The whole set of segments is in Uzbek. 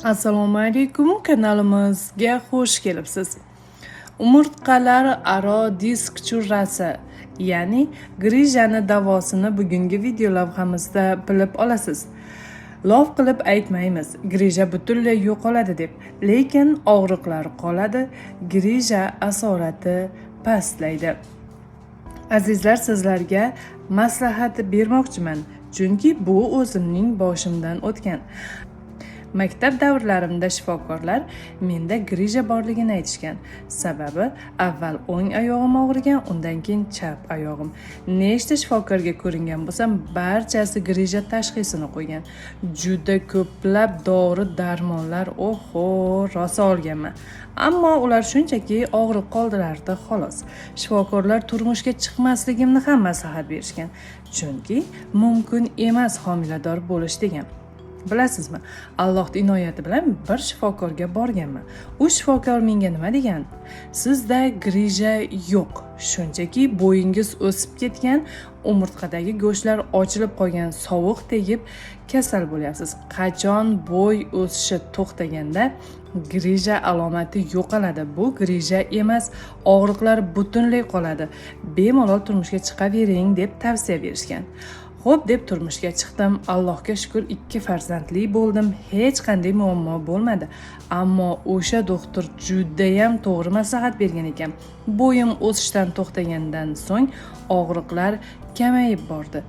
Assalomu alaykum, kanalimizga xush kelibsiz. Umurtqalar aro disk churrasi, ya'ni grijani davosini bugungi video lavhamizda bilib olasiz. Lov qilib aytmaymiz, grija butunlay yo'qoladi deb, lekin og'riqlar qoladi, grija asorati pastlaydi. Azizlar, sizlarga maslahat bermoqchiman, chunki bu o'zimning boshimdan o'tgan. Maktab davrlarimda shifokorlar menda grija borligini aytishgan. Sababi avval o'ng oyog'im og'rigan, undan keyin chap oyog'im. Nechta shifokorga ko'ringan bo'lsam, barchasi grija tashxisini qo'ygan. Juda ko'plab dori-darmonlar, rosa olganman. Ammo ular shunchaki og'riq qoldirardi xolos. Shifokorlar turmushga chiqmasligimni ham maslahat berishgan. Chunki mumkin emas homilador bo'lish degan. Bilasizmi, Allohning inoyati bilan bir shifokorga borganman. U shifokor menga nima degan? Sizda grija yo'q, shunchaki bo'yingiz o'sib ketgan, umurtqadagi go'shtlar ochilib qolgan, sovuq tegib kasal bo'lyapsiz. Qachon bo'y o'sishi to'xtaganda grija alomati yo'qoladi. Bu grija emas, og'riqlar butunlay qoladi. Bemalol turmushga chiqavering deb tavsiya berishgan. Xo'p deb turmushga chiqdim. Allohga shukr 2 farzandli bo'ldim. Hech qanday muammo bo'lmadi. Ammo o'sha doktor juda ham to'g'ri maslahat bergan ekan. Bo'yim o'sishdan to'xtagandan so'ng og'riqlar kamayib bordi.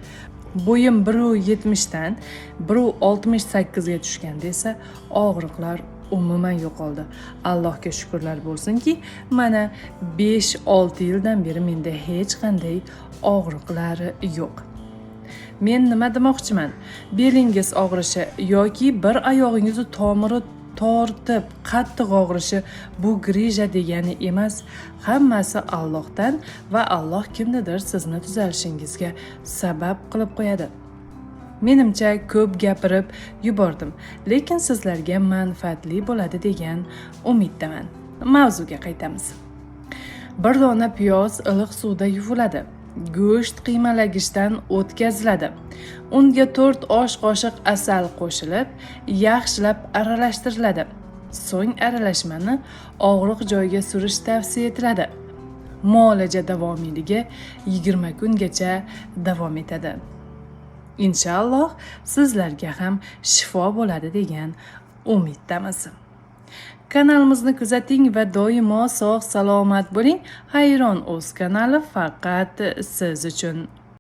Bo'yim 1.70 dan 1.68 ga tushganda esa og'riqlar umuman yo'qoldi. Allohga shukrlar bo'lsinki, mana 5-6 yildan beri menda hech qanday og'riqlar yo'q. Men nima demoqchiman? Belingiz og'rishi yoki bir oyog'ingizni tomiri tortib qattiq og'rishi bu grija degani emas. Hammasi Allohdan va Alloh kimnidir sizni tuzalishingizga sabab qilib qo'yadi. Menimcha ko'p gapirib yubordim, lekin sizlarga manfaatli bo'ladi degan umiddaman. Mavzuga qaytamiz. Bir dona piyoz iliq suvda yuviladi. Go'sht qiymalagichdan o'tkaziladi. Unga 4 osh qoshiq asal qo'shilib, yaxshilab aralashtiriladi. So'ng aralashmani og'riq joyiga surish tavsiya etiladi. Muolaja davomiyligi 20 kungacha davom etadi. Inshaalloh sizlarga ham shifo bo'ladi degan umiddamiz. Kanalimizni kuzating va doimo sog' salomat bo'ling. Hayron o'z kanali faqat siz uchun.